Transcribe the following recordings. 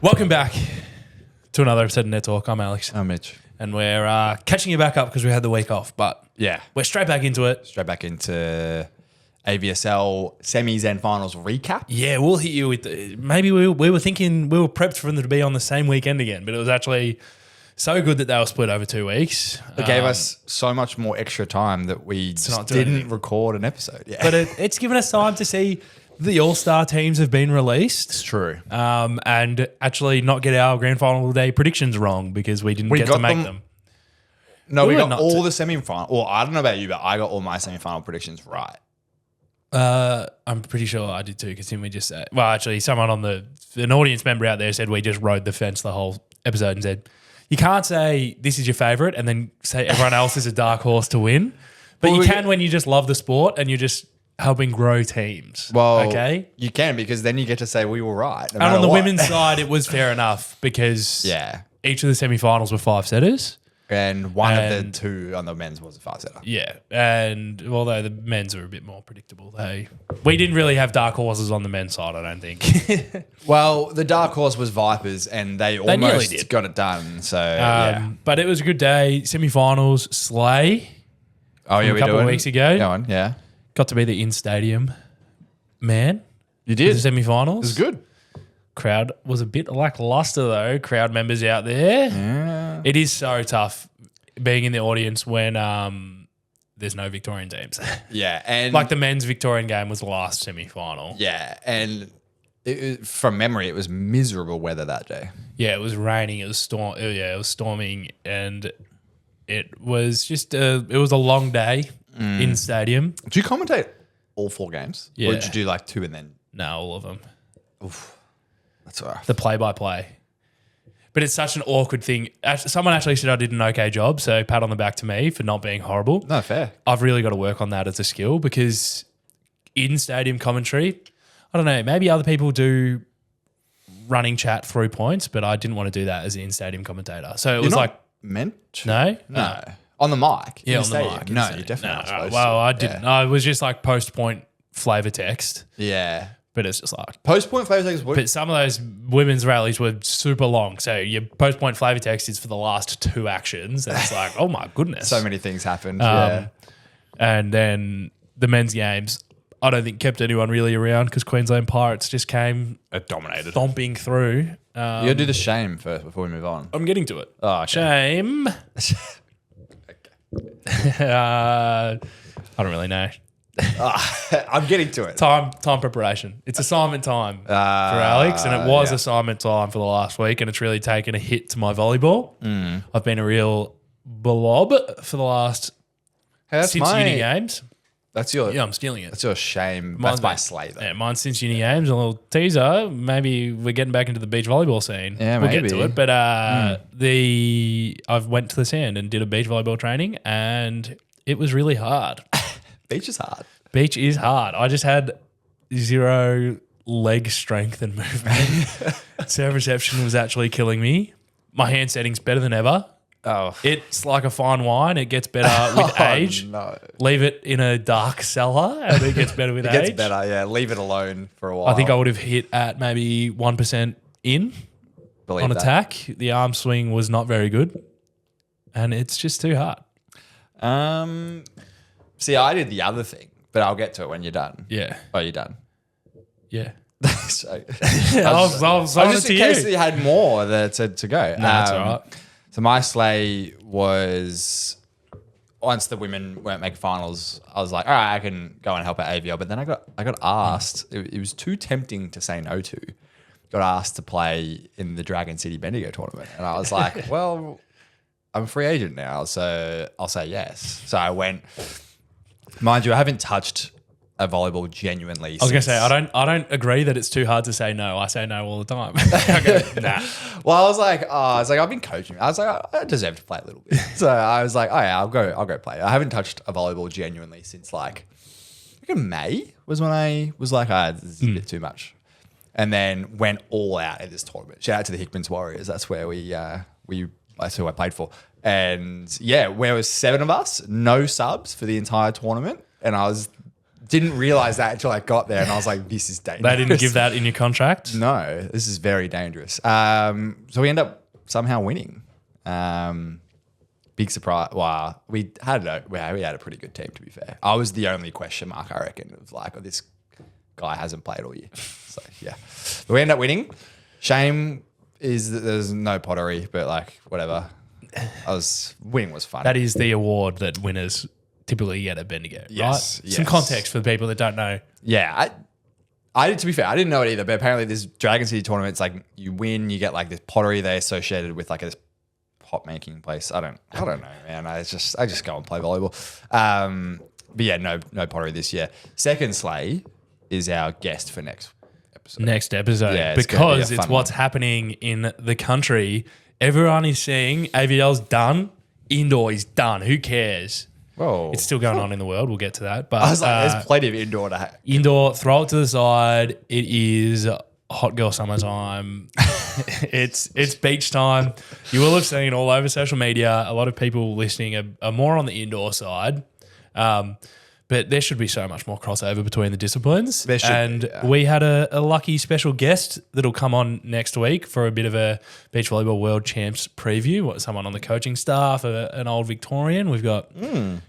Welcome back to another episode of Net Talk. I'm Alex. I'm Mitch. And we're catching you back up because we had the week off. But Yeah. we're straight back into it. Straight back into AVSL semis and finals recap. Yeah, we'll hit you with maybe we were thinking we were prepped for them to be on the same weekend again, but it was actually so good that they were split over 2 weeks. It gave us so much more extra time that we just not do didn't anything. record an episode. Yeah. But it's given us time to see the All-Star teams have been released. It's true. And actually not get our grand final day predictions wrong because we didn't get to got make them- them. No, we were got not all the semi-final. Well, I don't know about you, but I got all my semi-final predictions right. I'm pretty sure I did too because didn't we just say, well, actually someone an audience member out there said we just rode the fence the whole episode and said, you can't say this is your favourite and then say everyone else is a dark horse to win. But Well, you we can when you just love the sport and you're just helping grow teams. Well, okay. you can because then you get to say we were right. no And on matter the what. women's side, it was fair enough because Yeah. each of the semi-finals were 5-setters. And one of And- the two on the men's was a 5-setter. Yeah, and although the men's are a bit more predictable, we didn't really have dark horses on the men's side, I don't think. Well, the dark horse was Vipers and they nearly almost did. got it done. So, yeah. But it was a good day. Semi-finals, Slay. Oh, yeah, a couple of weeks ago. Go on, yeah. Got to be the in-stadium man. You The did. semi-finals. It was good. Crowd was a bit lackluster though. Crowd members out there. Yeah. It is so tough being in the audience when there's no Victorian teams. Yeah, and Like the men's Victorian game was the last semi-final. yeah, and from memory, it was miserable weather that day. Yeah, it was raining. It was it was storming, and it was just it was a long day in stadium. Did you commentate all 4 games? Yeah. Or did you do like 2 and then? No, all of them. That's all right. The play-by-play. But it's such an awkward thing. Someone actually said I did an okay job, so pat on the back to me for not being horrible. No, fair. I've really got to work on that as a skill because in stadium commentary, I don't know, maybe other people do running chat through points, but I didn't want to do that as an in-stadium commentator. So it was You're like, not meant to? no? No. On the mic? Yeah, in on the stadium? mic. No, you're definitely not supposed Well, to. I didn't. I was just like post-point flavor text, Yeah. but it's just like, Post-point flavor text. but some of those women's rallies were super long. So your post-point flavor text is for the last 2 actions. And it's like, oh my goodness. So many things happened. Yeah. And then the men's games, I don't think kept anyone really around because Queensland Pirates just came It dominated. stomping through. You got to do the shame first before we move on. I'm getting to it. Oh, okay. Shame. I don't really know. I'm getting to it. Time preparation. It's assignment time for Alex, and it was assignment time for the last week, and it's really taken a hit to my volleyball. I've been a real blob for the last Hey, that's since uni games. That's your. Yeah, I'm stealing it. That's your shame. Mine's That's my been- slay though. Yeah, mine since uni games. A little teaser. Maybe we're getting back into the beach volleyball scene. Yeah, we'll get maybe. to it. But I've went to the sand and did a beach volleyball training, and it was really hard. Beach is hard. Beach is hard. I just had 0 leg strength and movement. Serve reception was actually killing me. My hand setting's better than ever. Oh. It's like a fine wine. It gets better with age. No. Leave it in a dark cellar and it gets better with It age. gets better, yeah. Leave it alone for a while. I think I would have hit at maybe 1% in believe on that. attack. The arm swing was not very good. And it's just too hard. See, I did the other thing, but I'll get to it when you're done. Yeah. Oh, you're done. Yeah. So, I'll just in case you had more to go. That's all right. So my slay was once the women weren't making finals, I was like, all right, I can go and help at AVL. But then I got asked. It was too tempting to say no to. Got asked to play in the Dragon City Bendigo tournament, and I was like, well, I'm a free agent now, so I'll say yes. So I went. Mind you, I haven't touched a volleyball genuinely. I was gonna say I don't agree that it's too hard to say no. I say no all the time. I go, nah. Well, I was like, I've been coaching. I was like, I deserve to play a little bit. So I was like, oh yeah, I'll go play. I haven't touched a volleyball genuinely since like May was when I was like, this is a bit too much. And then went all out at this tournament. Shout out to the Hickman's Warriors. That's where that's who I played for. And yeah, where was 7 of us, no subs for the entire tournament. And I was Didn't realize that until I got there, and I was like, "This is dangerous." They didn't give that in your contract? No, this is very dangerous. So we end up somehow winning. Big surprise. Wow, we had a pretty good team, to be fair. I was the only question mark, I reckon. It was like, this guy hasn't played all year. So yeah, but we end up winning. Shame is that there's no pottery, but like whatever. Winning was fun. That is the award that winners typically get at Bendigo, Yes, right? Some context for the people that don't know. Yeah, I to be fair, I didn't know it either, but apparently this Dragon City tournament, it's like you win, you get like this pottery they associated with like this pot making place. I don't know, man. I just go and play volleyball. But yeah, no pottery this year. Second Slay is our guest for next episode. Yeah, because it's what's happening in the country. Everyone is saying AVL's done, indoor is done. Who cares? Whoa. It's still going on in the world. We'll get to that. But I was like, there's plenty of indoor to have. Indoor, throw it to the side. It is hot girl summertime. it's beach time. You will have seen all over social media. A lot of people listening are more on the indoor side. But there should be so much more crossover between the disciplines. There should be, yeah. We had a lucky special guest that'll come on next week for a bit of a Beach Volleyball World Champs preview. Someone on the coaching staff, an old Victorian. We've got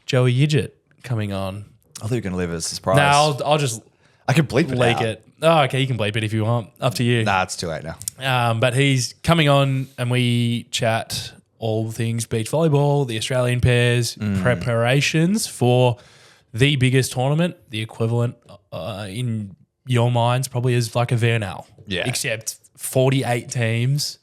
Joey Yidgett coming on. I thought you were going to leave it as a surprise. No, I'll just I could bleep it leak out. it. Oh, okay, you can bleep it if you want. Up to you. Nah, it's too late now. But he's coming on and we chat all things beach volleyball, the Australian pairs, preparations for the biggest tournament, the equivalent in your minds probably is like a VNL. Yeah. Except 48 teams,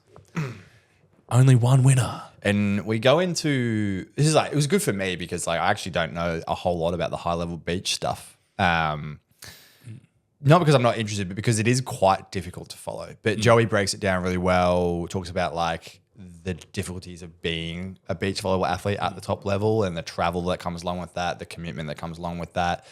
only one winner. And we go into this is like it was good for me because like I actually don't know a whole lot about the high level beach stuff. Not because I'm not interested, but because it is quite difficult to follow. But Joey breaks it down really well, talks about like the difficulties of being a beach volleyball athlete at the top level and the travel that comes along with that, the commitment that comes along with that.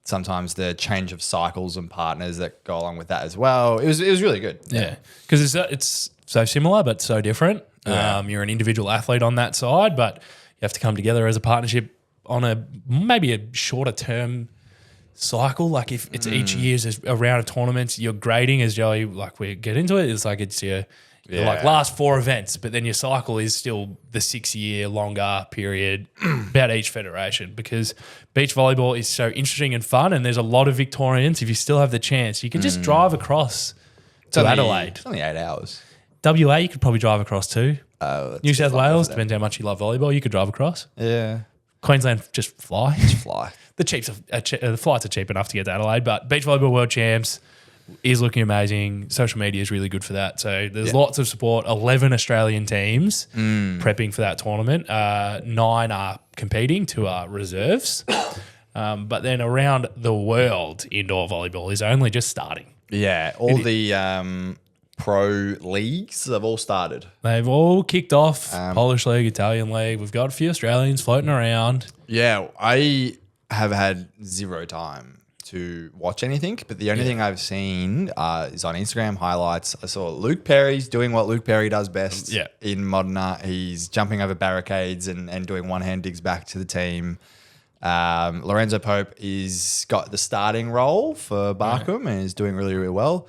Sometimes the change of cycles and partners that go along with that as well. It was really good. Yeah, because it's so similar but so different. Yeah. You're an individual athlete on that side, but you have to come together as a partnership on maybe a shorter term cycle. Like if it's each year's a round of tournaments, your grading as Joey, like we get into it, it's like it's your like last 4 events, but then your cycle is still the 6-year longer period about each federation because beach volleyball is so interesting and fun and there's a lot of Victorians. If you still have the chance, you can just drive across to Adelaide. It's only 8 hours. WA, you could probably drive across too. New South Wales, them. depends how much you love volleyball, you could drive across. Yeah. Queensland, just fly. Fly. The flights are cheap enough to get to Adelaide, but Beach Volleyball World Champs is looking amazing. Social media is really good for that. So there's lots of support. 11 Australian teams prepping for that tournament. 9 are competing, 2 are reserves. But then around the world, indoor volleyball is only just starting. Yeah. All the pro leagues have all started. They've all kicked off. Polish League, Italian League. We've got a few Australians floating around. Yeah. I have had zero time to watch anything, but the only thing I've seen is on Instagram highlights. I saw Luke Perry's doing what Luke Perry does best in modern art. He's jumping over barricades and doing one-hand digs back to the team. Lorenzo Pope is got the starting role for Barkham and is doing really, really well.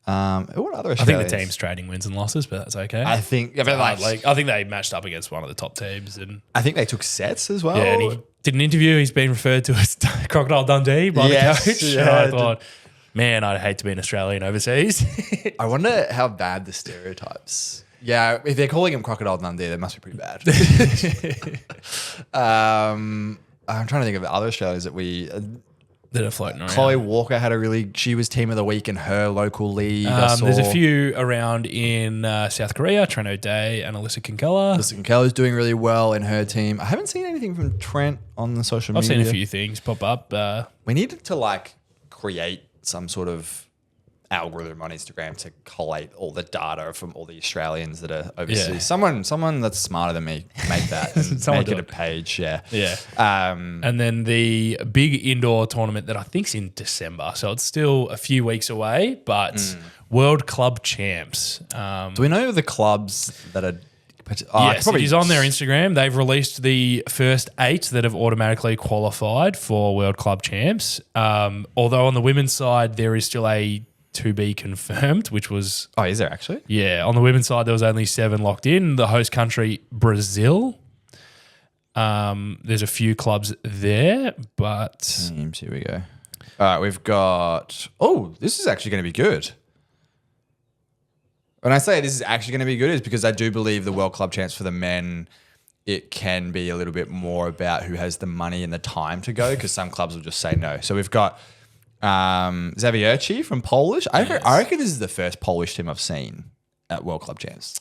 What other Australians? I think the team's trading wins and losses, but that's okay. I think I think they matched up against one of the top teams, and I think they took sets as well. yeah, and he did an interview. He's been referred to as Crocodile Dundee by the coach. Yeah, I thought, man, I'd hate to be an Australian overseas. I wonder how bad the stereotypes. Yeah, if they're calling him Crocodile Dundee, that must be pretty bad. I'm trying to think of other Australians that we. That are floating around. Chloe Walker she was team of the week in her local league. There's a few around in South Korea, Trent O'Day and Alyssa Kinkella. Alyssa Kinkella's doing really well in her team. I haven't seen anything from Trent on the social media. I've seen a few things pop up. We needed to create some sort of algorithm on Instagram to collate all the data from all the Australians that are overseas. Yeah. Someone that's smarter than me make that and make it a page. Yeah. Yeah. And then the big indoor tournament that I think's in December. So it's still a few weeks away, but World Club Champs. Do we know the clubs that are Yes, it is on their Instagram. They've released the first 8 that have automatically qualified for World Club Champs. Although on the women's side, there is still a to be confirmed, which was... Oh, is there actually? Yeah, on the women's side, there was only 7 locked in. The host country, Brazil. There's a few clubs there, but... Teams, here we go. All right, we've got... Oh, this is actually going to be good. When I say this is actually going to be good, is because I do believe the World Club Champs for the men, it can be a little bit more about who has the money and the time to go, because some clubs will just say no. So we've got Zawiercie from Polish. I reckon this is the first Polish team I've seen at World Club Champs.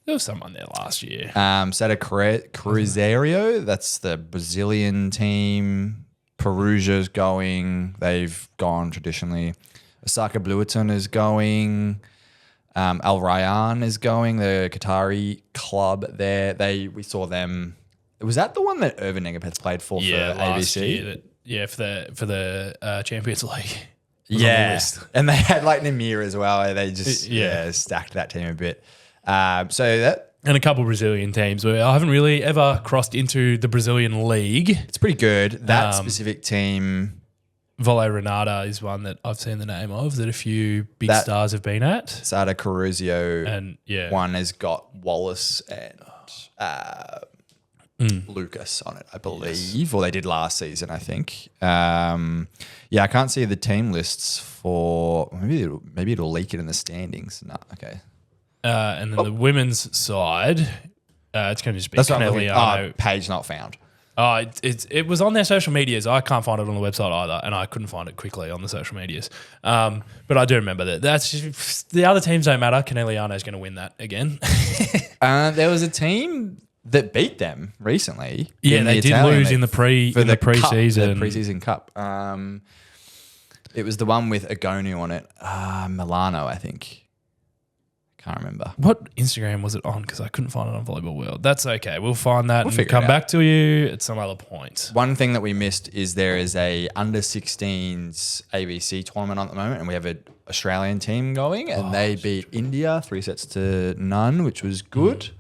There was someone there last year. Sada Cruzeiro, that's the Brazilian team. Perugia's going. They've gone traditionally. Osaka Blueton is going. Al Rayyan is going. The Qatari club there. We saw them. Was that the one that Irvin Negapets played for last ABC? Year, for the Champions League. Yeah, and they had like Namir as well. They just stacked that team a bit. And a couple Brazilian teams where I haven't really ever crossed into the Brazilian league. It's pretty good. That specific team. Volley Renata is one that I've seen the name of that a few big stars have been at. Sada Caruzio and one has got Wallace and Lucas on it, I believe, or they did last season, I think. I can't see the team lists for maybe it'll leak it in the standings. No, okay. And then the women's side, it's going to just be Caneliano. Page not found. It was on their social medias. I can't find it on the website either, and I couldn't find it quickly on the social medias. But I do remember that. That's just, the other teams don't matter. Caneliano is going to win that again. There was a team that beat them recently. Yeah, they did lose in the preseason. The preseason cup. It was the one with Agonu on it. Milano, I think. Can't remember. What Instagram was it on? Because I couldn't find it on Volleyball World. That's okay. We'll find that and come it back to you at some other point. One thing that we missed is there is a under-16s ABC tournament at the moment, and we have an Australian team going, and they beat India 3-0, which was good.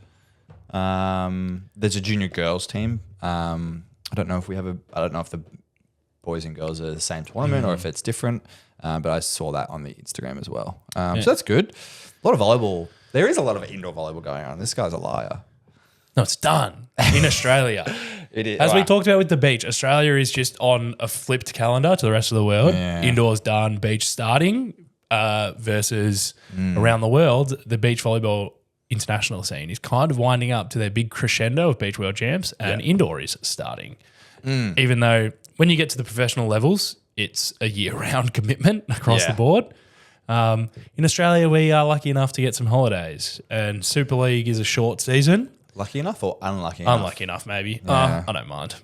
There's a junior girls team. I don't know if the boys and girls are the same tournament or if it's different, but I saw that on the Instagram as well. So that's good. A lot of volleyball. There is a lot of indoor volleyball going on. This guy's a liar. No, it's done in Australia. It is. As we talked about with the beach, Australia is just on a flipped calendar to the rest of the world. Yeah. Indoors done, beach starting, versus around the world, the beach volleyball international scene is kind of winding up to their big crescendo of beach world champs, and indoor is starting. Even though when you get to the professional levels, it's a year-round commitment across the board. In Australia, we are lucky enough to get some holidays, and Super League is a short season. Lucky enough or unlucky enough? Unlucky enough, maybe. I don't mind.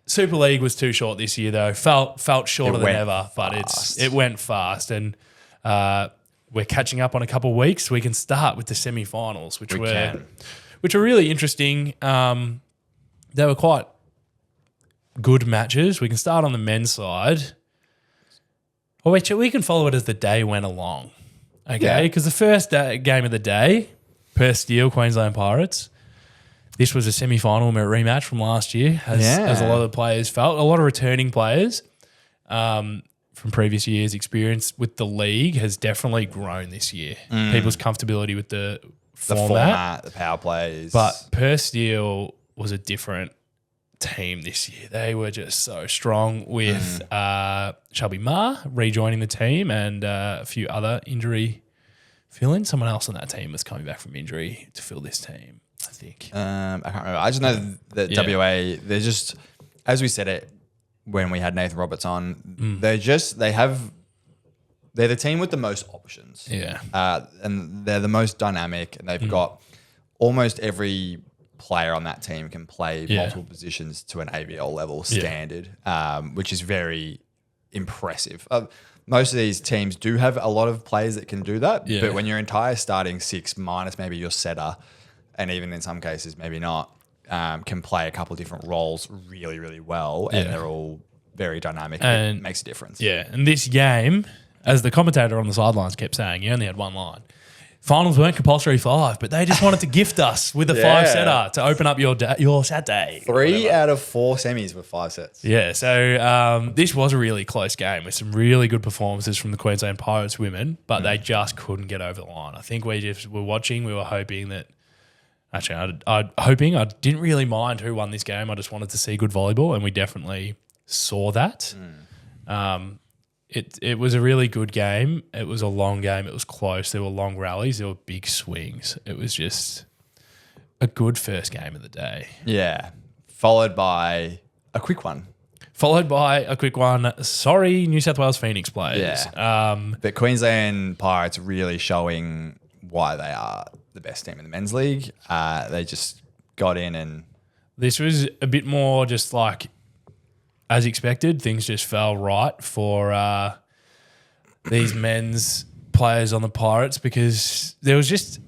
Super League was too short this year, though. Felt shorter than ever, but it went fast, and we're catching up on a couple of weeks. We can start with the semi-finals, which were really interesting. They were quite good matches. We can start on the men's side. Well, we can follow it as the day went along, okay? Because the first game of the day, Perth Steel, Queensland Pirates, this was a semi-final rematch from last year, as a lot of the players felt. A lot of returning players from previous years' experience with the league has definitely grown this year. People's comfortability with the format, the power plays. But Perth Steel was a different team this year. They were just so strong with Shelby Ma rejoining the team and a few other injury fill-ins. Someone else on that team was coming back from injury to fill this team, I think. I can't remember. I just know that WA, they're just, as we said it when we had Nathan Roberts on, they're the team with the most options. Yeah. And they're the most dynamic, and they've got almost every player on that team can play multiple positions to an AVL level standard, which is very impressive. Most of these teams do have a lot of players that can do that, but when your entire starting six minus maybe your setter, and even in some cases maybe not, can play a couple of different roles really, really well, and they're all very dynamic, and it makes a difference. Yeah, and this game, as the commentator on the sidelines kept saying, you only had one line. finals weren't compulsory 5, but they just wanted to gift us with a 5-setter to open up your Saturday. 3 out of 4 semis were 5 sets. Yeah, so this was a really close game with some really good performances from the Queensland Pirates women, but they just couldn't get over the line. I think we just were watching, we were hoping that actually, I didn't really mind who won this game. I just wanted to see good volleyball, and we definitely saw that. It was a really good game. It was a long game. It was close. There were long rallies. There were big swings. It was just a good first game of the day. Yeah. Followed by a quick one. Sorry, New South Wales Phoenix players. Yeah. But Queensland Pirates really showing why they are the best team in the men's league. They just got in and... This was a bit more just like... As expected, things just fell right for these men's players on the Pirates because there was just,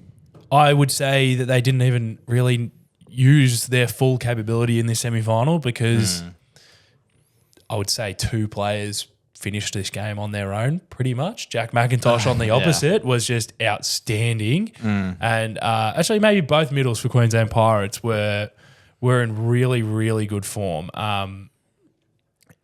I would say that they didn't even really use their full capability in this semi-final because I would say 2 players finished this game on their own pretty much. Jack McIntosh on the opposite was just outstanding. And actually maybe both middles for Queensland Pirates were in really, really good form.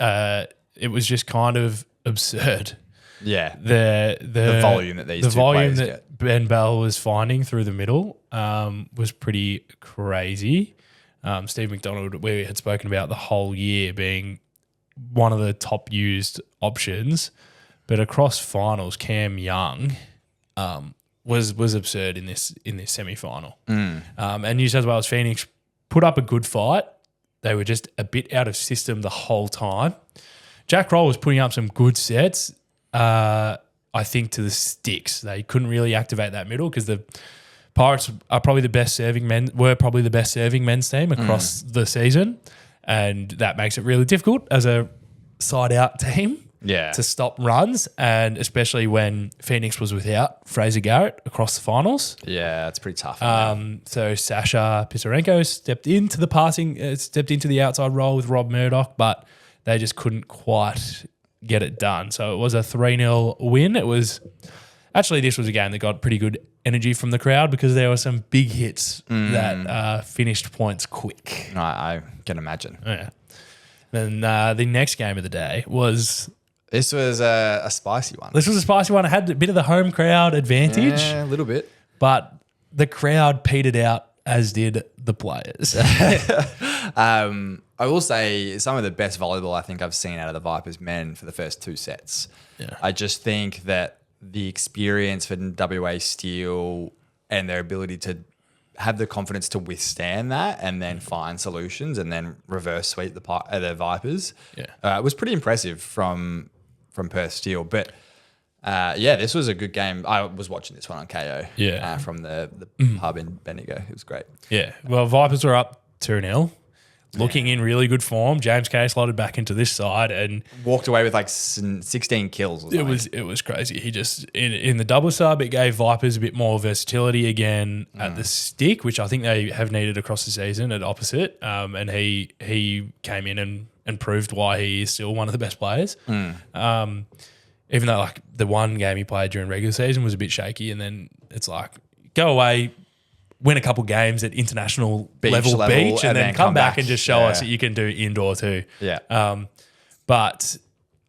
It was just kind of absurd. Yeah. The volume that these two players get. Ben Bell was finding through the middle was pretty crazy. Steve McDonald, we had spoken about the whole year being one of the top used options, but across finals, Cam Young was absurd in this semi-final. And New South Wales Phoenix put up a good fight. They were just a bit out of system the whole time. Jack Roll was putting up some good sets, I think, to the sticks. They couldn't really activate that middle because the Pirates are probably the best serving men's team across the season, and that makes it really difficult as a side-out team to stop runs, and especially when Phoenix was without Fraser Garrett across the finals. Yeah, it's pretty tough. So Sasha Pisarenko stepped into the outside role with Rob Murdoch, but they just couldn't quite get it done. So it was a 3-0 win. This was a game that got pretty good energy from the crowd because there were some big hits that finished points quick. I can imagine. Yeah. Then the next game of the day was... This was a spicy one. This was a spicy one. It had a bit of the home crowd advantage. Yeah, a little bit. But the crowd petered out, as did the players. I will say some of the best volleyball I think I've seen out of the Vipers men for the first 2 sets. Yeah. I just think that the experience for WA Steel and their ability to have the confidence to withstand that and then find solutions and then reverse sweep the Vipers was pretty impressive from Perth Steel. But this was a good game. I was watching this one on KO from the pub in Bendigo. It was great. Yeah. Well, Vipers were up 2-0. Looking in really good form. James Kay slotted back into this side and walked away with like 16 kills. Or something. It was crazy. He just in the double sub, it gave Vipers a bit more versatility again at the stick, which I think they have needed across the season at opposite. And he came in and proved why he is still one of the best players. Even though like the one game he played during regular season was a bit shaky, and then it's like go away, win a couple games at international level beach, and then come back and just show us that you can do indoor too. Yeah. But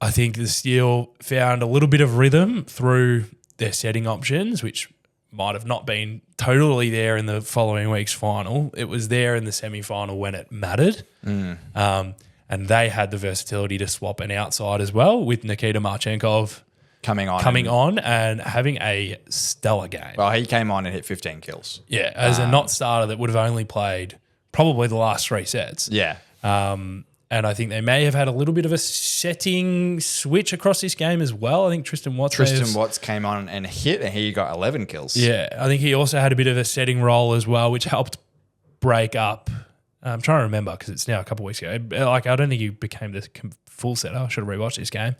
I think the Steel found a little bit of rhythm through their setting options, which might have not been totally there in the following week's final. It was there in the semi-final when it mattered. And they had the versatility to swap an outside as well with Nikita Marchenkov coming on and having a stellar game. Well, he came on and hit 15 kills. Yeah, as a not starter that would have only played probably the last 3 sets. Yeah. And I think they may have had a little bit of a setting switch across this game as well. I think Tristan Watts came on and hit, and he got 11 kills. Yeah, I think he also had a bit of a setting role as well, which helped break up. I'm trying to remember because it's now a couple of weeks ago. Like, I don't think he became the full setter. I should have rewatched this game.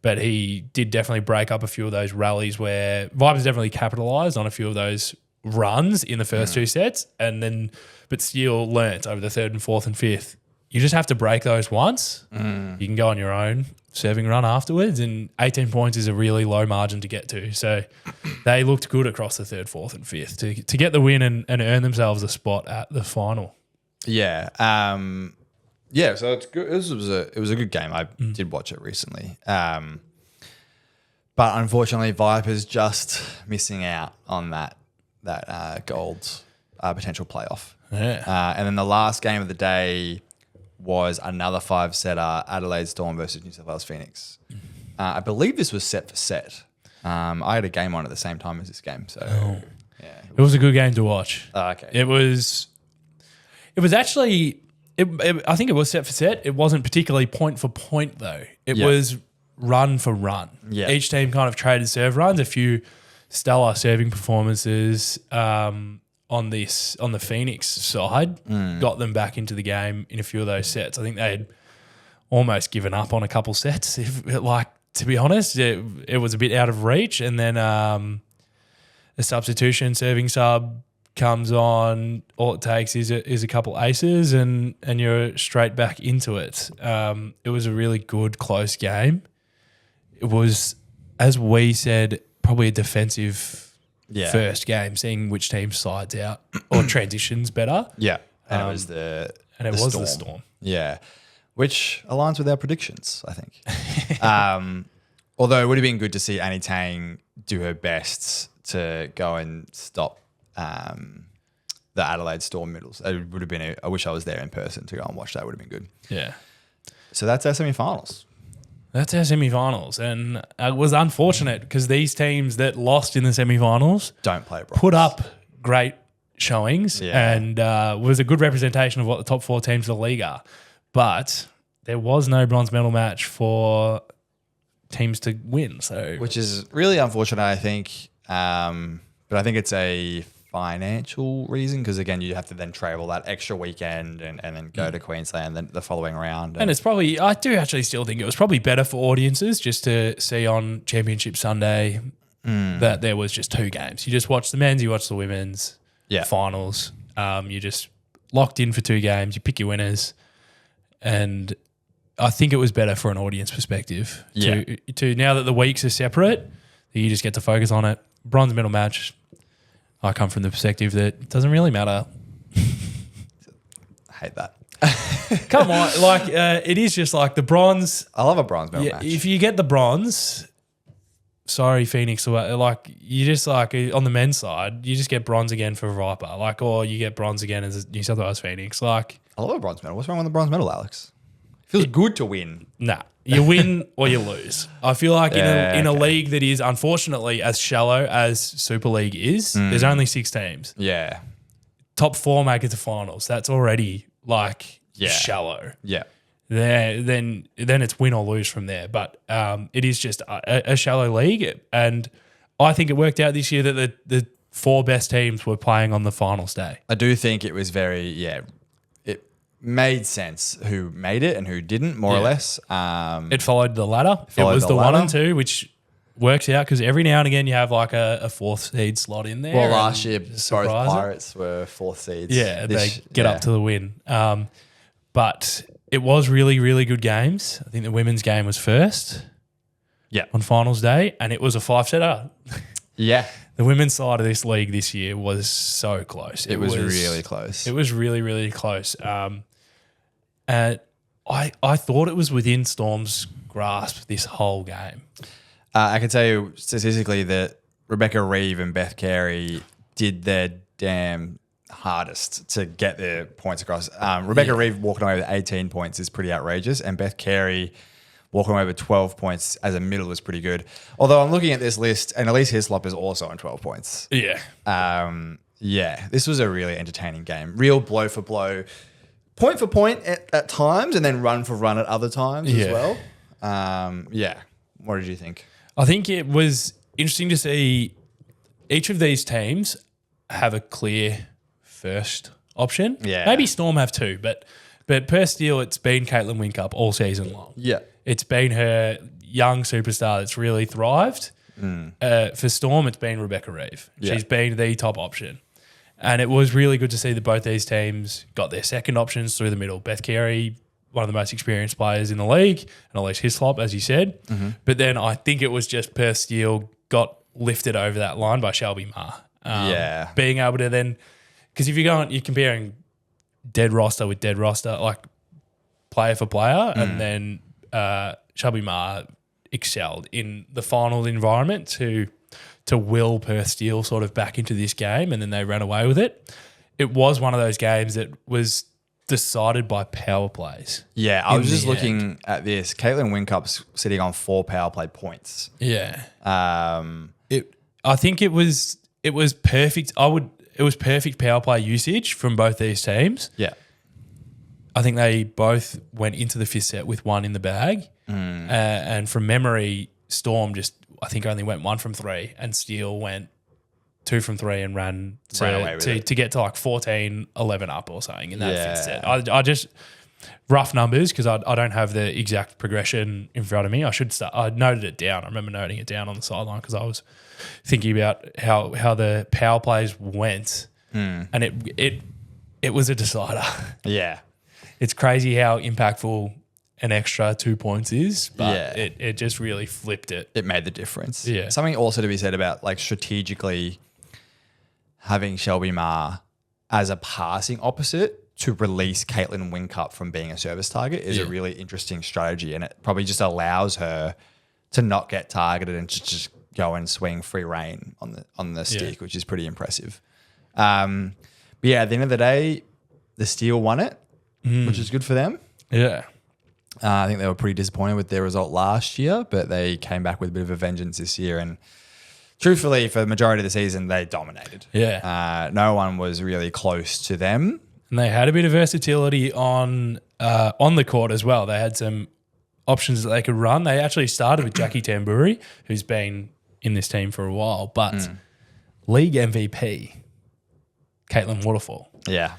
But he did definitely break up a few of those rallies where Vipers definitely capitalised on a few of those runs in the first 2 sets, but Steel learnt over the 3rd and 4th and 5th you just have to break those once. You can go on your own serving run afterwards, and 18 points is a really low margin to get to. So they looked good across the third, fourth, and fifth to get the win and earn themselves a spot at the final. Yeah. So it's good. It was a good game. I did watch it recently. But unfortunately, Vipers just missing out on that gold potential playoff. Yeah. And then the last game of the day was another 5-setter, Adelaide Storm versus New South Wales Phoenix. I believe this was set for set. I had a game on at the same time as this game, so yeah, it was a good game to watch. Oh, okay. It was actually. I think it was set for set. It wasn't particularly point for point though. It was run for run. Yeah. Each team kind of traded serve runs. A few stellar serving performances on the Phoenix side got them back into the game in a few of those sets. I think they had almost given up on a couple sets. To be honest, it was a bit out of reach. And then a substitution serving sub comes on. All it takes is a couple aces, and you're straight back into it. It was a really good close game. It was, as we said, probably a defensive first game, seeing which team slides out or transitions better. Yeah. And it was the Storm. Yeah. Which aligns with our predictions, I think. Although it would have been good to see Annie Tang do her best to go and stop the Adelaide Storm middles. It would have been I wish I was there in person to go and watch that. Would have been good. Yeah. So that's our semi-finals. That's our semi-finals. And it was unfortunate because these teams that lost in the semi-finals don't play bronze. Put up great showings and was a good representation of what the top 4 teams of the league are. But there was no bronze medal match for teams to win. Which is really unfortunate, I think. But I think it's a financial reason because, again, you have to then travel that extra weekend and then go to Queensland then the following round. And it's probably, I do actually still think it was probably better for audiences just to see on Championship Sunday that there was just 2 games. You just watch the men's, you watch the women's finals. You just locked in for 2 games, you pick your winners. And I think it was better for an audience perspective to now that the weeks are separate, you just get to focus on it. Bronze medal match, I come from the perspective that it doesn't really matter. I hate that. Come on, it is just like the bronze. I love a bronze medal match. If you get the bronze, sorry Phoenix, you just on the men's side, you just get bronze again for Viper, or you get bronze again as New South Wales Phoenix. I love a bronze medal. What's wrong with the bronze medal, Alex? Feels good to win. Nah, you win or you lose. I feel like in a league that is unfortunately as shallow as Super League is, there's only 6 teams. Yeah. Top 4 make it to finals. That's already shallow. Yeah. Then it's win or lose from there. But it is just a shallow league, and I think it worked out this year that the 4 best teams were playing on the finals day. I do think it was very it made sense who made it and who didn't, more or less. It followed the ladder. It was the 1 and 2, which works out because every now and again you have a 4th seed slot in there. Well, last year both Pirates were 4th seeds. Yeah, they get up to the win. But it was really, really good games. I think the women's game was first. Yeah. On finals day, and it was a 5-setter. Yeah. The women's side of this league this year was so close. It was really close. It was really, really close. And I thought it was within Storm's grasp this whole game. I can tell you statistically that Rebecca Reeve and Beth Carey did their damn hardest to get their points across. Rebecca Reeve walking away with 18 points is pretty outrageous, and Beth Carey walking away with 12 points as a middle was pretty good. Although I'm looking at this list, and Elise Hislop is also on 12 points. Yeah. This was a really entertaining game. Real blow for blow, point for point at times, and then run for run at other times as well. What did you think? I think it was interesting to see each of these teams have a clear first option. Yeah. Maybe Storm have 2, but per Steele, it's been Caitlin Winkup all season long. Yeah. It's been her young superstar that's really thrived. For Storm, it's been Rebecca Reeve. Yeah. She's been the top option. And it was really good to see that both these teams got their second options through the middle. Beth Carey, one of the most experienced players in the league, and Elise Hislop, as you said. Mm-hmm. But then I think it was just Perth Steel got lifted over that line by Shelby Ma. Being able to then, because if you're comparing dead roster with dead roster, like player for player, and then Shelby Ma excelled in the final environment to will Perth Steel sort of back into this game, and then they ran away with it. It was one of those games that was decided by power plays. Yeah, I was just looking at this. Caitlin Winkup's sitting on 4 power play points. Yeah. I think it was perfect. It was perfect power play usage from both these teams. Yeah. I think they both went into the fifth set with one in the bag. And from memory, Storm I think only went 1 from 3, and Steel went 2 from 3 and ran to get to like 14-11 up or something in that fifth set. I just rough numbers because I don't have the exact progression in front of me. I noted it down. I remember noting it down on the sideline because I was thinking about how the power plays went, and it was a decider. Yeah, it's crazy how impactful an extra 2 points is, but it just really flipped it. It made the difference. Yeah. Something also to be said about like strategically having Shelby Ma as a passing opposite to release Caitlin Winkup from being a service target is a really interesting strategy, and it probably just allows her to not get targeted and just go and swing free reign on the stick, which is pretty impressive. But yeah, at the end of the day, the Steel won it, which is good for them. Yeah. I think they were pretty disappointed with their result last year, but they came back with a bit of a vengeance this year. And truthfully, for the majority of the season, they dominated. Yeah. No one was really close to them. And they had a bit of versatility on the court as well. They had some options that they could run. They actually started with Jackie Tamburi, who's been in this team for a while, but league MVP, Caitlin Waterfall. Yeah.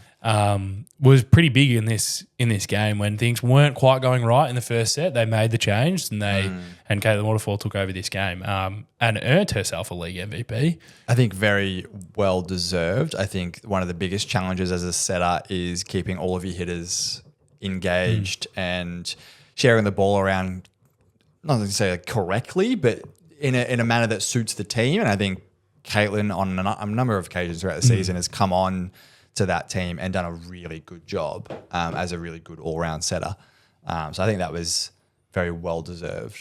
Was pretty big in this game when things weren't quite going right in the first set. They made the change and and Caitlin Waterfall took over this game and earned herself a league MVP. I think very well deserved. I think one of the biggest challenges as a setter is keeping all of your hitters engaged and sharing the ball around, not to say correctly, but in a manner that suits the team. And I think Caitlin on a number of occasions throughout the season has come on to that team and done a really good job as a really good all-round setter. So I think that was very well deserved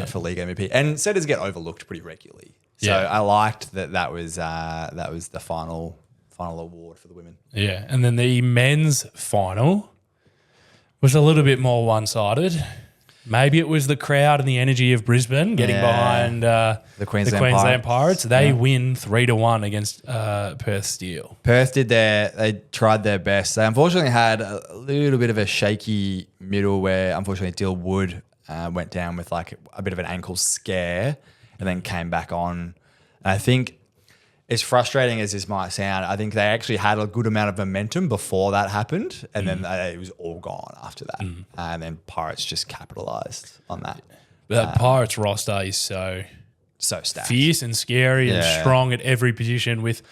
for league MVP. And setters get overlooked pretty regularly. So I liked that was the final award for the women. Yeah, and then the men's final was a little bit more one-sided. Maybe it was the crowd and the energy of Brisbane getting behind the Queensland Pirates. They win 3-1 against Perth Steel. Perth they tried their best. They unfortunately had a little bit of a shaky middle where unfortunately Dill Wood went down with like a bit of an ankle scare and then came back on. And I think, as frustrating as this might sound, I think they actually had a good amount of momentum before that happened, and then it was all gone after that. And then Pirates just capitalised on that. That Pirates roster is so stacked, fierce and scary and strong at every position with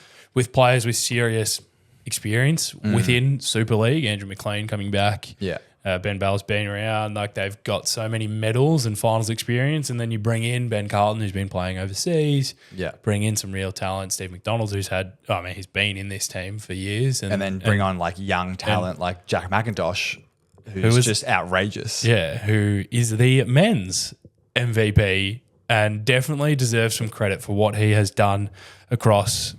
players with serious experience within Super League. Andrew McLean coming back. Yeah. Ben Bell's been around. Like, they've got so many medals and finals experience, and then you bring in Ben Carlton, who's been playing overseas. Yeah, bring in some real talent. Steve McDonald, he's been in this team for years, and then bring on like young talent like Jack McIntosh, who's just outrageous. Yeah, who is the men's MVP and definitely deserves some credit for what he has done across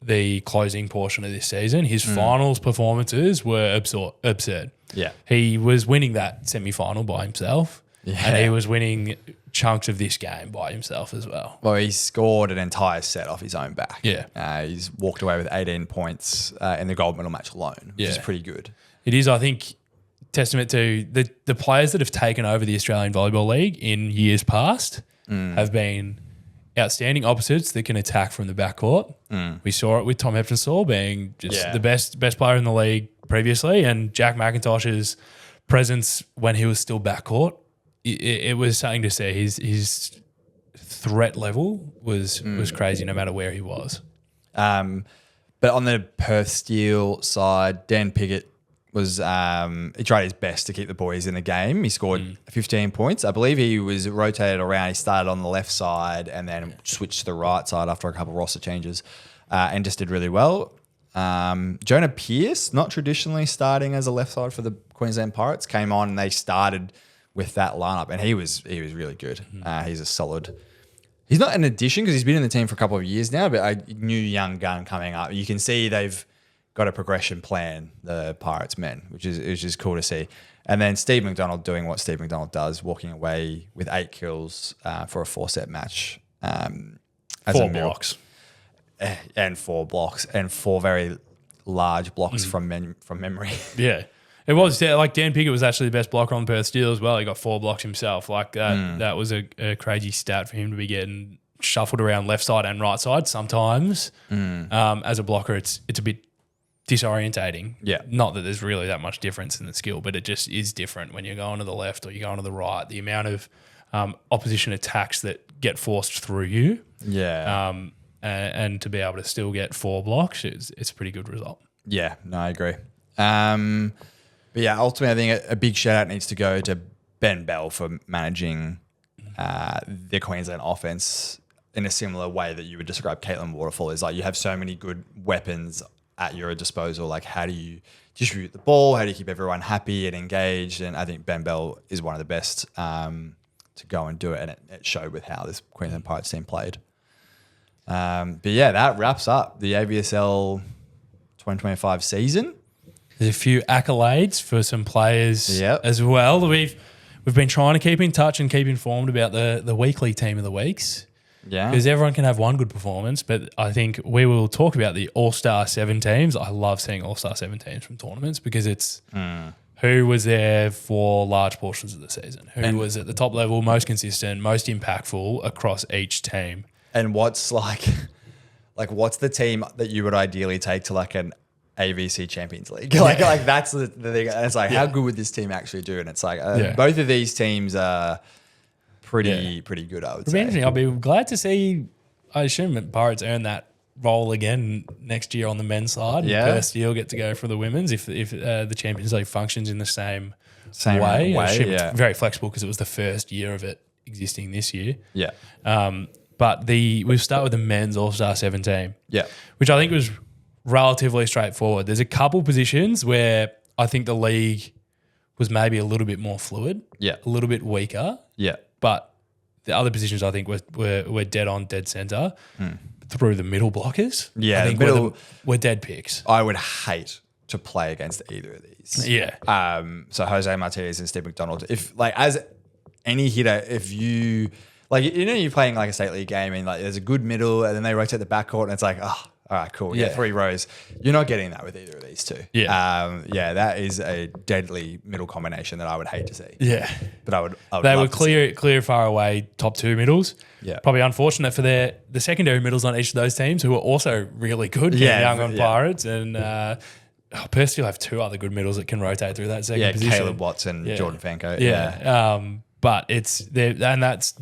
the closing portion of this season. His finals performances were absurd. Yeah. He was winning that semi-final by himself, and he was winning chunks of this game by himself as well. Well, he scored an entire set off his own back. Yeah. He's walked away with 18 points in the gold medal match alone, which is pretty good. It is, I think, testament to the players that have taken over the Australian Volleyball League in years past have been outstanding opposites that can attack from the backcourt. We saw it with Tom Heptonstall being just the best player in the league previously, and Jack McIntosh's presence when he was still backcourt. It was something to see. His threat level was crazy no matter where he was. But on the Perth Steel side, Dan Piggott was he tried his best to keep the boys in the game. He scored 15 points. I believe he was rotated around. He started on the left side and then switched to the right side after a couple of roster changes and just did really well. Jonah Pearce, not traditionally starting as a left side for the Queensland Pirates, came on and they started with that lineup and he was really good. He's a solid... He's not an addition because he's been in the team for a couple of years now, but a new young gun coming up. You can see they've got a progression plan, the Pirates men, which is cool to see. And then Steve McDonald doing what Steve McDonald does, walking away with 8 kills for a 4-set match. As 4 blocks. And 4 blocks and 4 very large blocks from memory. Yeah. It was like Dan Piggott was actually the best blocker on Perth Steel as well. He got 4 blocks himself. Like that was a crazy stat for him to be getting shuffled around left side and right side. Sometimes as a blocker, it's a bit disorientating. Yeah. Not that there's really that much difference in the skill, but it just is different when you're going to the left or you're going to the right. The amount of opposition attacks that get forced through you. Yeah. And to be able to still get 4 blocks, it's a pretty good result. Yeah, no, I agree. But yeah, ultimately, I think a big shout out needs to go to Ben Bell for managing the Queensland offense in a similar way that you would describe Caitlin Waterfall is. Like you have so many good weapons at your disposal. Like how do you distribute the ball? How do you keep everyone happy and engaged? And I think Ben Bell is one of the best to go and do it. And it showed with how this Queensland Pirates team played. But yeah, that wraps up the AVSL 2025 season. There's a few accolades for some players as well. We've been trying to keep in touch and keep informed about the weekly team of the weeks. Yeah. Because everyone can have one good performance, but I think we will talk about the All-Star 7 teams. I love seeing All-Star 7 teams from tournaments because it's who was there for large portions of the season, who was at the top level, most consistent, most impactful across each team. And what's what's the team that you would ideally take to like an AVC Champions League? Like that's the thing. And it's like, how good would this team actually do? And it's like both of these teams are pretty good, I would say. I'll be glad to see, I assume that Pirates earn that role again next year on the men's side. Yeah. Perth Steel get to go for the women's if the Champions League functions in the same way. It's very flexible because it was the first year of it existing this year. Yeah. But we'll start with the men's All-Star 7 team. Yeah. Which I think was relatively straightforward. There's a couple positions where I think the league was maybe a little bit more fluid. Yeah. A little bit weaker. Yeah. But the other positions I think were dead on, dead centre through the middle blockers. Yeah. I think were dead picks. I would hate to play against either of these. Yeah. So Jose Martinez and Steve McDonald. If like as any hitter, if you like, you're playing like a state league game and like there's a good middle and then they rotate the backcourt and it's like, oh, all right, cool. Yeah, 3 rows. You're not getting that with either of these two. Yeah. That is a deadly middle combination that I would hate to see. Yeah. But I would they love were clear far away top 2 middles. Yeah. Probably unfortunate for the secondary middles on each of those teams who were also really good. Young on Pirates and Perth still have 2 other good middles that can rotate through that second position. Caleb Watson, Jordan Fanco. But that's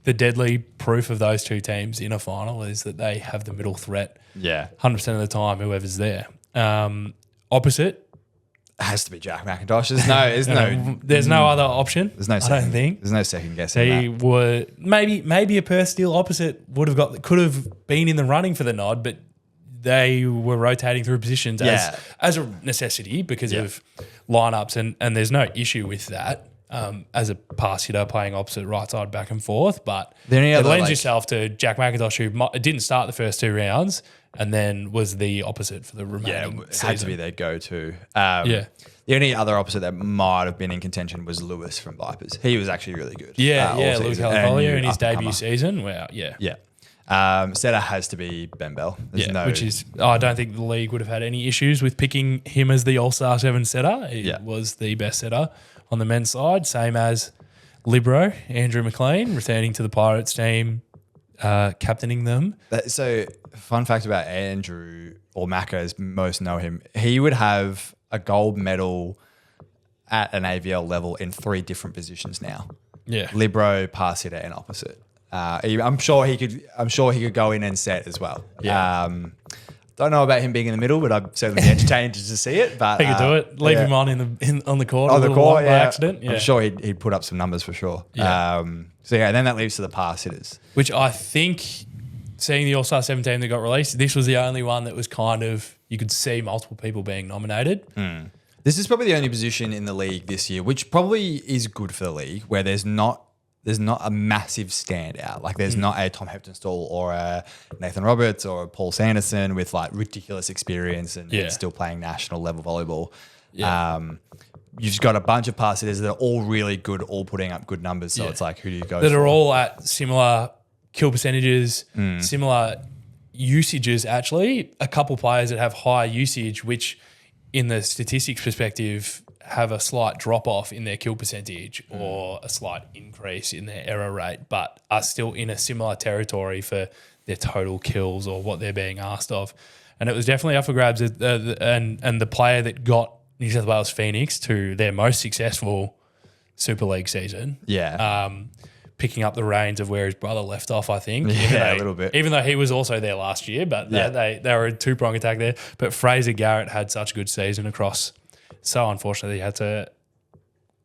the deadly proof of those 2 teams in a final is that they have the middle threat. Yeah. 100% of the time, whoever's there. Opposite. It has to be Jack McIntosh. There's no other option. There's no second, I don't think. There's no second guess. They were maybe a Perth Steel opposite could have been in the running for the nod, but they were rotating through positions as a necessity because of lineups, and there's no issue with that. As a pass hitter playing opposite right side back and forth, but it lends yourself to Jack McIntosh who didn't start the first 2 rounds and then was the opposite for the remaining it season. had to be their go-to. The only other opposite that might have been in contention was Lewis from Vipers. He was actually really good. Luke Califolio in his debut season. Wow, Setter has to be Ben Bell. Which is I don't think the league would have had any issues with picking him as the All-Star 7 setter. He was the best setter on the men's side, same as Libero, Andrew McLean, returning to the Pirates team, captaining them. So, fun fact about Andrew, or Macca as most know him, he would have a gold medal at an AVL level in 3 different positions now. Yeah. Libero, pass hitter, and opposite. I'm sure he could go in and set as well. Yeah. Don't know about him being in the middle, but I'm certainly entertained to see it. But He could do it. Leave him on on the court on the court by accident. Yeah. I'm sure he'd put up some numbers for sure. Yeah. And then that leaves to the pass hitters. Which I think, seeing the All-Star 17 that got released, this was the only one that was kind of, you could see multiple people being nominated. This is probably the only position in the league this year, which probably is good for the league, where there's not a massive standout. Like there's not a Tom Heptonstall or a Nathan Roberts or a Paul Sanderson with like ridiculous experience and still playing national level volleyball. Yeah. You've just got a bunch of pass hitters that are all really good, all putting up good numbers. So it's like, who do you go that for? are all at similar kill percentages, similar usages actually. A couple players that have high usage, which in the statistics perspective have a slight drop off in their kill percentage or a slight increase in their error rate, but are still in a similar territory for their total kills or what they're being asked of. And it was definitely up for grabs. And the player that got New South Wales Phoenix to their most successful Super League season, picking up the reins of where his brother left off, I think. Yeah, a little bit. Even though he was also there last year, but they were a two-prong attack there. But Fraser Garrett had such a good season across. So unfortunately, he had to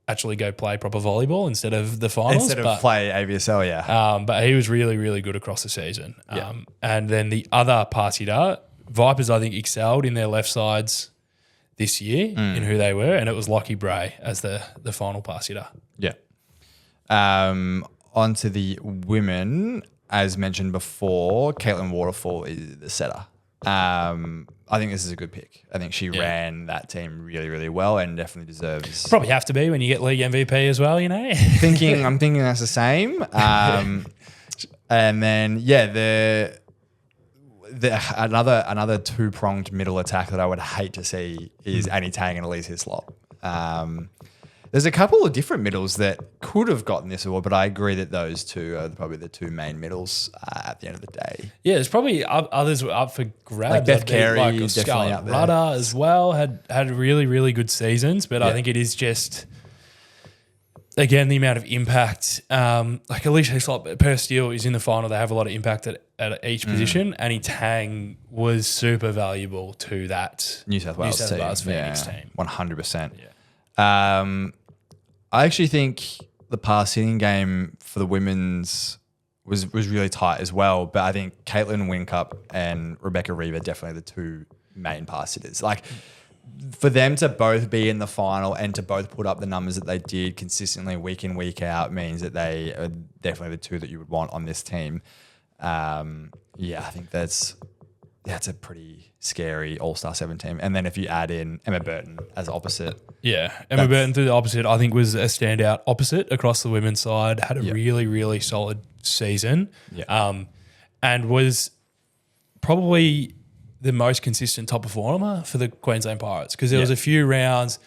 actually go play proper volleyball instead of the finals. Instead of play AVSL, but he was really, really good across the season. And then the other pass hitter, Vipers, I think, excelled in their left sides this year in who they were, and it was Lockie Bray as the final pass hitter. Yeah. On to the women, as mentioned before, Caitlin Waterfall is the setter. I think this is a good pick. I think she ran that team really, really well and definitely deserves. Probably have to be when you get league MVP as well, you know. I'm thinking that's the same. And then another two-pronged middle attack that I would hate to see is Annie Tang and Elise Hislop. There's a couple of different middles that could have gotten this award, but I agree that those two are probably the two main middles at the end of the day. Yeah, there's probably others were up for grabs. Like Beth Carey, like definitely up there. Rudder as well had really, really good seasons, but I think it is just, again, the amount of impact. Like Alicia Hislop per steal is in the final. They have a lot of impact at each position. Annie Tang was super valuable to that New South Wales Phoenix team. 100%. Yeah. I actually think the pass hitting game for the women's was really tight as well, but I think Caitlin Wincup and Rebecca Reaver definitely the two main pass hitters. Like for them to both be in the final and to both put up the numbers that they did consistently week in, week out means that they are definitely the two that you would want on this team. I think that's a pretty scary All-Star 7 team. And then if you add in Emma Burton as opposite. Yeah, Emma Burton to the opposite, I think was a standout opposite across the women's side, had a really, really solid season and was probably the most consistent top performer for the Queensland Pirates because there was a few rounds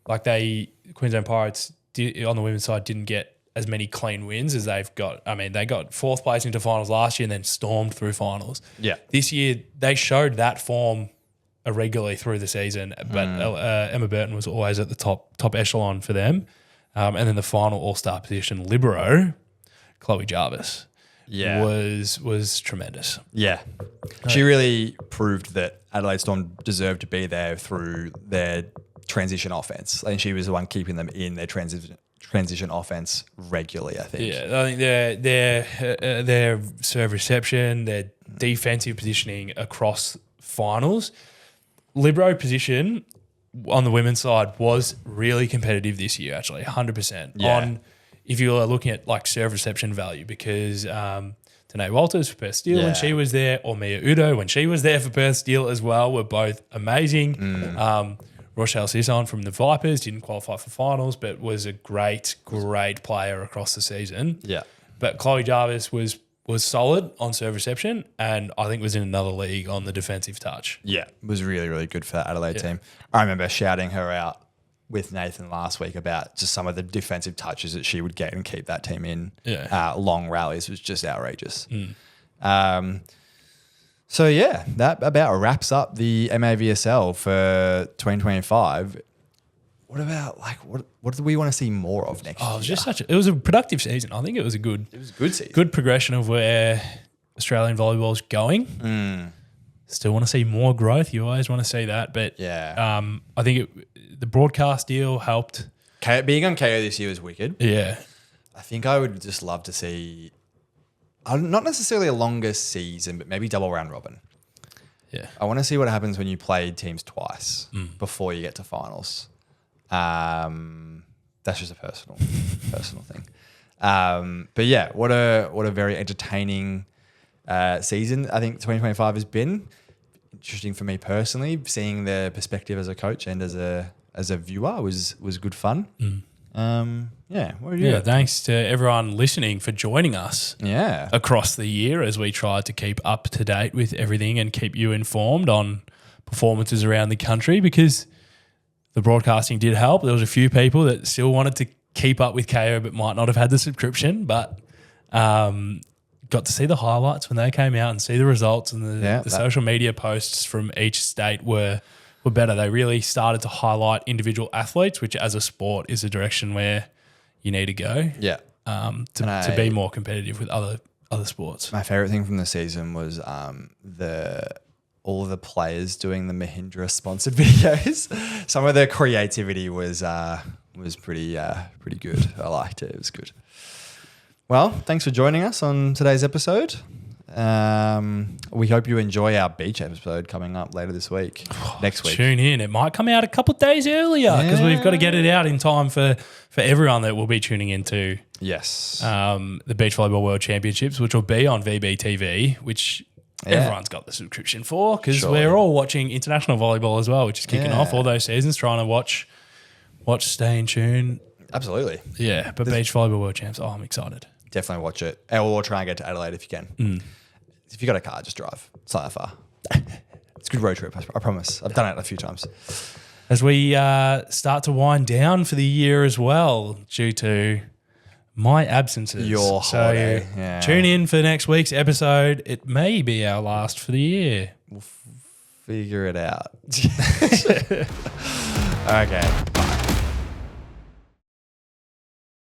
like Queensland Pirates on the women's side didn't get as many clean wins as they've got. I mean, they got fourth place into finals last year and then stormed through finals. Yeah. This year, they showed that form irregularly through the season, but Emma Burton was always at the top echelon for them. And then the final all-star position, libero, Chloe Jarvis, was tremendous. Yeah. She really proved that Adelaide Storm deserved to be there through their transition offense. And she was the one keeping them in their transition offense regularly, I think. Yeah, I think their serve reception, their defensive positioning across finals. Libero position on the women's side was really competitive this year, actually, 100%. Yeah. If you are looking at like serve reception value, because Danae Walters for Perth Steel when she was there, or Mia Udo when she was there for Perth Steel as well, were both amazing. Rochelle Sisson from the Vipers didn't qualify for finals, but was a great player across the season. Yeah. But Chloe Jarvis was solid on serve reception and I think was in another league on the defensive touch. Yeah, was really, really good for that Adelaide team. I remember shouting her out with Nathan last week about just some of the defensive touches that she would get and keep that team in long rallies was just outrageous. So yeah, that about wraps up the MAVSL for 2025. What about what do we want to see more of next year? It was just it was a productive season. I think it was a good season. Good progression of where Australian volleyball is going. Still want to see more growth. You always want to see that. But Yeah. I think the broadcast deal helped. Being on KO this year was wicked. Yeah. I think I would just love to see, not necessarily a longer season, but maybe double round robin. Yeah. I want to see what happens when you play teams twice before you get to finals. That's just a personal thing. But yeah, what a very entertaining season I think 2025 has been. Interesting for me personally, seeing the perspective as a coach and as a viewer was good fun. Yeah, what are you? Yeah, thanks to everyone listening for joining us. Yeah. Across the year as we try to keep up to date with everything and keep you informed on performances around the country, because the broadcasting did help. There was a few people that still wanted to keep up with KO but might not have had the subscription, but got to see the highlights when they came out and see the results, and the social media posts from each state were better. They really started to highlight individual athletes, which as a sport is a direction where you need to go. Yeah. To be more competitive with other sports. My favorite thing from the season was all of the players doing the Mahindra sponsored videos. Some of their creativity was pretty good. I liked it. It was good. Well, thanks for joining us on today's episode. We hope you enjoy our beach episode coming up later this week. Next week. Tune in. It might come out a couple of days earlier because we've got to get it out in time for everyone that will be tuning into the Beach Volleyball World Championships, which will be on VBTV, which everyone's got the subscription for, because we're all watching international volleyball as well, which is kicking off all those seasons, trying to watch, stay in tune. Absolutely. Yeah, but Beach Volleyball World Champs, I'm excited. Definitely watch it. Or try and get to Adelaide if you can. If you got a car, just drive. It's not that far. It's a good road trip, I promise. I've done it a few times. As we start to wind down for the year as well, due to my absences. Your holiday. Yeah. Tune in for next week's episode. It may be our last for the year. We'll figure it out. Okay.